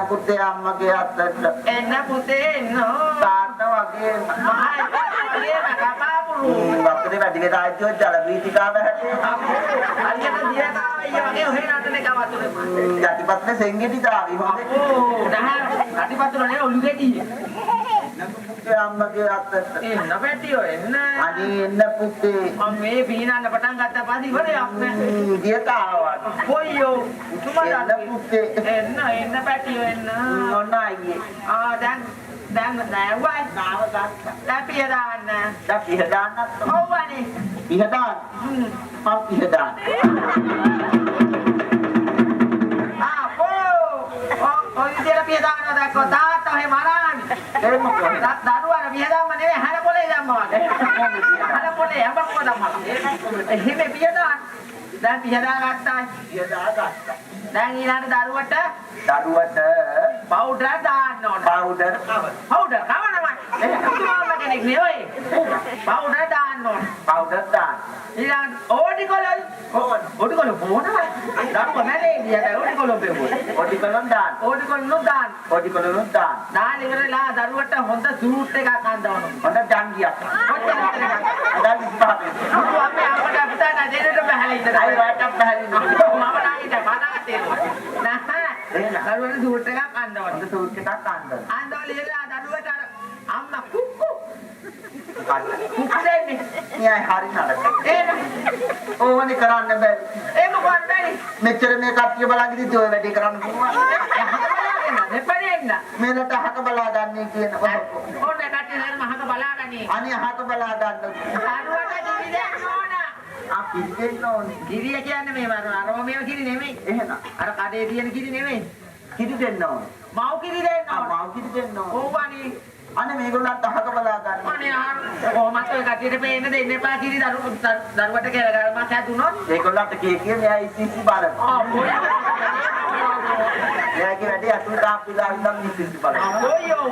පුතේ අම්මගේ අතට එන්න පුතේ එන්න තාත්ත වගේ අපේ වැඩි වෙලා ආයිත් ජල වීතිකාව හැටේ අල්ලන දියනා අයියා වගේ ඔහෙ නටන එක වතුරේ යටිපත්නේ සෙන්ගෙඩි දාවි හොඳේ ඕ දහ යටිපතුල නේ ඔලු ගෙඩිය පුතේ අම්මගේ අතට එන්න පැටියෝ එන්න අනේ එන්න පුතේ මම මේ පීනන්න පටන් ගත්ත පස්සේ ඉවරයක් නෑ ගියට ආවා කොයියෝ උතුමලා එන්න පුතේ එන්න පැටියෝ එන්න ඔන්න අයියේ දැන් නෑවයි නාව ගත්තා දැන් පිය දාන්න දැන් පිහ දාන්නත් ඔව්වනේ පිහ දාන්න මම පිහ දාන්න ඔය විදියට පිය දානවා දැක්කෝ තාත්තා ඔහෙ මරාන්නේ ඒ මොකද දරුවාට පිය දාන්න නෙවෙයි හර පොලේ දැම්මා වගේ හර පොලේ හැම කොටම එහෙම පිය දාන්න දැන් පිය දාගත්තා පිහ දාගත්තා දැන් ඊළඟ දරුවට පවුඩර් දාන්න ඕන පවුඩර් කවනමයි තුමාම කෙනෙක් නෙවෙයි පවුඩර් දාන්න ඕන පවුඩර් දාන්න ඊළඟ ඕඩිකොලල් ඕඩිකොල බොනවා දරුවා නැලේ ගියා ඕඩිකොල බෙවුවා ඕඩිකොලන් දාන්න ඕඩිකොලන් දාන්න දාන්න ඉවරලා දරුවට හොඳ සූට් එකක් අඳවන්න හොඳ ජංගියක් අදාල් ඉස්පහතේ අපේ අපට පුතා දෙන්නට බහලා ඉඳලා අය වාටක් බහලා මම නාගිට මනාතේ නෑ දරුවට සූට් එකක් අඳවන්න සූට් එකක් අඳවන්න අඳවලා දරුවට අම්මා කුක්කු කුක්කෙන්නේ නියයි හරි නඩක එන ඕවනේ කරන්න බෑ ඒ මොකක්ද බැරි මෙච්චර මේ කට්ටිය බලන් ඉඳි ඔය වැඩේ කරන්න පුළුවන් දෙපණෙන්න මේලට අහක බලා ගන්න කියන ඕන කට්ටිය දැන් මහක බලාගනි අනේ අහක බලා ගන්න දරුවට කිරි දෙන්න ඕන අපි දෙන්න ඕනේ කිරිය කියන්නේ මේ අරම මේව කිරි නෙමෙයි එහෙනම් අර කඩේ තියෙන කිරි නෙමෙයි කිරි දෙන්න ඕනේ මව් කිරි දෙන්න ඕන මව් කිරි දෙන්න ඕනේ ඕවනේ අනේ මේගොල්ලන්ට අහක බලා ගන්න අනේ කොහොමද ඔය කට්ටියට පේන්න දෙන්න එපා කිරි දරුවට කියලා ගමක් හැදුනොත් ඒගොල්ලන්ට කී මෙයා ඉතිසි බලන්න මොයා එයාගේ වැඩේ අතුල් තාප්පිලා ඉඳන් ඉතිසි බලන්න අයියෝ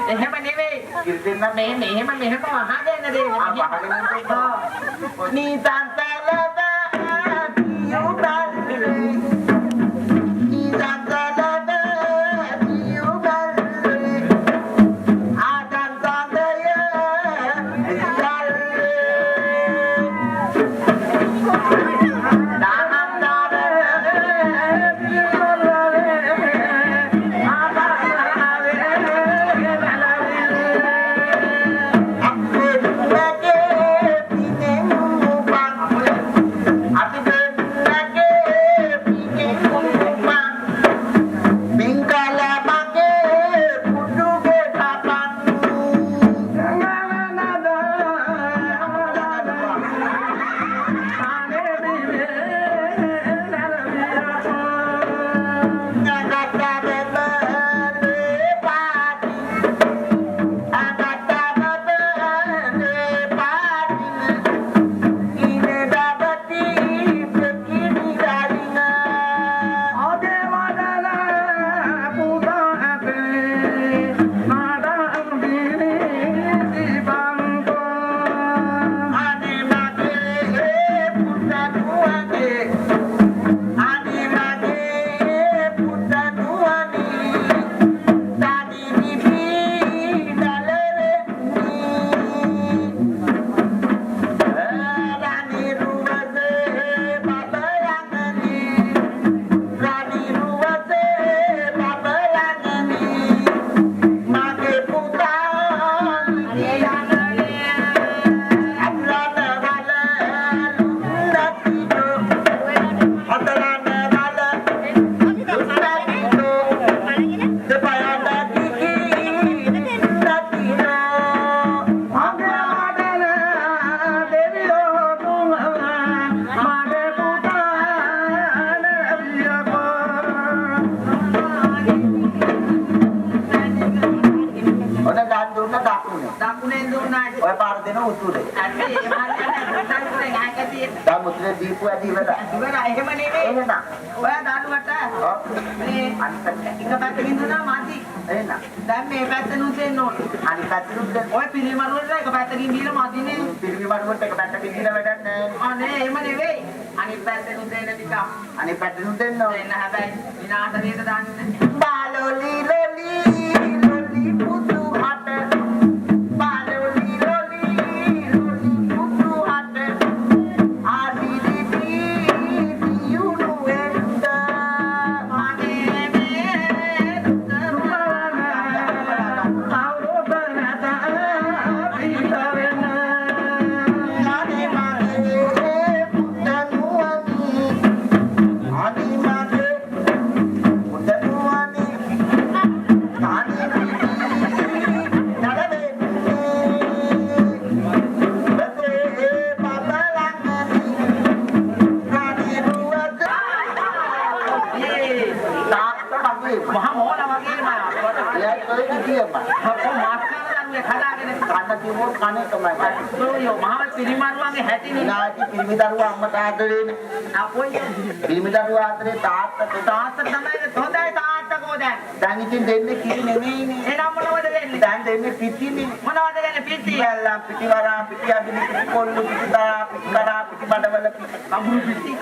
එහෙම නෙවෙයි කිරි දෙන්න මෙහෙම අහගෙන දෙන්න නීතන් තලබ දෙන උතුරේ. අපි ඒ මාර්ගයෙන් උතුරේ ගහකදී දැන් උතුරේ දීපු ඇති ඉවරයි. ඉවරයි එහෙම නෙමෙයි. එහෙනම් ඔයා දානුවට මේ අනිත් පැත්ත. එක පැත්තකින් දුන්නා මදි. එහෙනම් දැන් මේ පැත්තෙන් දෙන්න ඕන. අනිත් පැත්තට දෙන්න. ඔය පිළිමරුවට එක පැත්තකින් දීලා මදිනේ. පිරිමි වරුවට එක පැත්තකින් දීලා වැඩක් නැහැ. අනේ එහෙම නෙවෙයි. අනිත් පැත්තෙන් දෙන්න ටික. අනිත් පැත්තට දෙන්න ඕනේ. දෙන්න හැබැයි විනාශ වේද දාන්නේ. Baloli loli loli putu hata. Baloli loli loli putu hata. Adi di di you know it. Mane me මහා මොහොන වගේ නෑ. අපෝ මාස්කරන්නේ හදාගෙන ඔය මහා පිරිමරුවන්ගේ හැටිනේ. අපොයි පිරිමි දරුවා අතරේ තාත්තා තාත්තා තමයි හොඳයි තාත්තා කොහෙද? දැන් ඉතින් දෙන්නේ කිරි නෙමෙයිනේ. එහෙනම් මොනවද දෙන්නේ? දැන් දෙන්නේ පිටිනේ. මොනවද දෙන්නේ පිටි? පිටිවැල්ලා පිටිවරා පිටියදින පිටිකොල්ලු පිටිදා පිටිකරා පිටිබඩවල නඹුරු පිටි.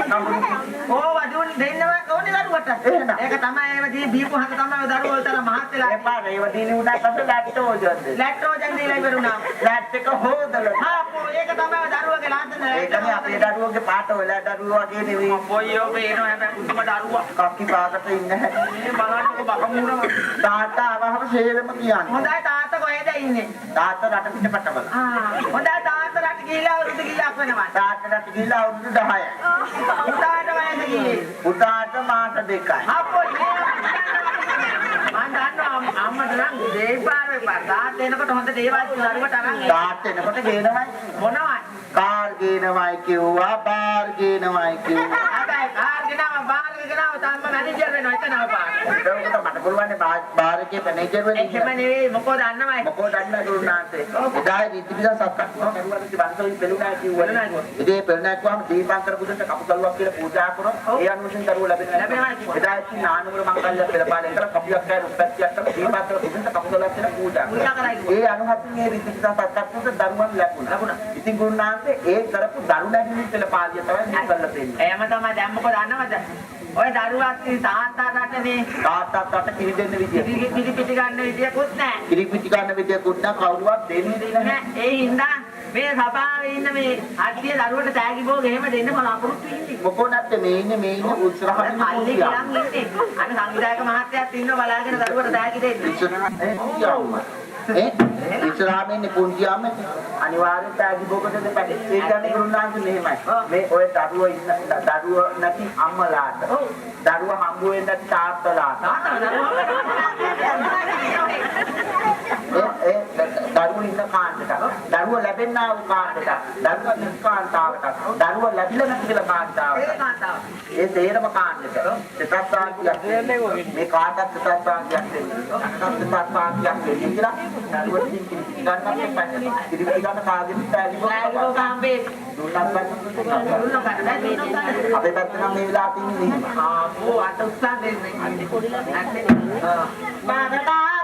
නඹුරු පිටි. ඕව දුන් දෙන්නව ඕනේ දරුවට. එහෙනම්. ඒක තමයි ඒව දී බීපු හත තමයි දරුවෝ උතර මහත් වෙලා. එපා ඒව දිනේ උඩට අපේ ලැට්ටෝජොත්. ලැක්ටෝජන් දීලා ඉවරුණා. ලැට් එක හොදලා. ආපෝ ඒක තමයි දරුවගේ ලාන්තන. ඒකනේ අපේ දරුවෝගේ පාට ඔය දරුවෝ වගේ නෙවෙයි. අපොයි ඔබ එනවා හැබැයි කුතුම දරුවා. කක්කි පාකට ඉන්න හැටි. මේ බලන්නකො බකමුණම. තාත්තා අවහම සේරම කියන්නේ. හොඳයි තාත්තා කොහෙද ඉන්නේ? තාත්තා රට පිටපතවල. හොඳයි තාත්තා රට ගිහිලා අවුරුදු කීයක් වෙනවද? තාත්තට ගිහිලා අවුරුදු 10යි. පුතාට වයස කීයේ? පුතාට මාස 2යි. අපොයි මම දන්නවා අම්මට නම් දෙපාරේ තාත්තා එනකොට හොඳ දේවල් දරුවට අරන් එන්න. තාත්තා එනකොට ගේනවයි. මොනවයි? කාර් ගේනවයි කිව්වා, බාර් ගේනවයි කිව්වා. හැබැයි කාර්ගෙනාව බාර්ගෙනාව තාම මැනේජර් වෙනවා එතනව පාන. ඒකට මට පුළුවන් බාර් එකේ මැනේජර් වෙන්න. එහෙම නෙවෙයි මොකෝ දන්නවයි. මොකෝ දන්නේ ගුරුනාන්සේ. එදා රීතිපිට සත්‍යක් කරුවා ඉති බන්තෝයි පෙළුණා කිව්වා. ඉතින් පෙළුණා කිව්වම දීපංකර බුදුන්ට කපුතලුවක් කියලා පූජා කරොත් ඒ අනුසෙන් දරුවෝ ලැබෙනවා. එදා ඉතින් නානුවර මංගල්‍ය පෙළපාලේ කරලා කපියක් කෑ උප්පත්තියක් කරලා දීපංකර බුදුන්ට කපුතලුවක් කියලා පූජා කරා. ඒ අනුහතින් මේ රීතිපිට සත්‍යක් උන්ට දරුවන් ලැබුණා. ඉතින් ගුරුනාන්සේ ඒ කරපු දරුණැගිලි පෙළපාලිය තමයි මේ කරලා තියෙන්නේ. එහෙම තමයි දැන් මොකද දන්නවද? ඔය දරුවාත් තාත්තා රටනේ තාත්තට කිරි දෙන්න විදිය. කිරි පිටි ගන්න විදියකුත් නැහැ. කිරි පිටි ගන්න විදියකුත් නැහැ කවුරුවත් දෙන්නේ නැහැ. ඒ හින්දා මේ සභාවේ ඉන්න මේ අඩිය දරුවට තෑගි භෝග එහෙම දෙන්න බලාපොරොත්තු වෙන්නේ. මොකෝ නැත්තේ මේ ඉන්නේ උත්සාහයෙන් අල්ලි ගියන් ඉන්නේ. අන්න සංවිධායක මහත්තයාත් ඉන්න බලාගෙන දරුවට තෑගි දෙන්න. ඉස්සරහම ඉන්නේ පුංචියම අනිවාර්යෙන් තෑගි භෝග දෙන්න පැටි. ඒ කියන්නේ ගුරුනාන්සේ මෙහෙමයි. මේ ඔය දරුවෝ ඉන්න දරුවෝ නැති අම්මලාට. දරුවා හම්බ වෙන්නේ නැති තාත්තලාට. දරුවෝ ඉන්න කාණ්ඩට. දරුවෝ ලැබෙන්නා වූ කාණ්ඩට. දරුවා නිස්කාන්තාවට. දරුවා ලැබිලා නැති කියලා කාණ්ඩාවට. ඒ තේරම කාණ්ඩට. දෙසත්වාගියක් මේ කාටත් දෙසත්වාගියක් දෙන්නේ. දෙසත්වාගියක් දෙන්නේ කියලා දරුවෝ ගන්නත් එපා. ඉතින් ගන්න කාගෙත් තෑගි භෝග හම්බේ. අපේ පැත්තේ නම් මේ වෙලාවට ඉන්නේ. ආපෝ අත උත්සාහ දෙන්නේ. බාගටා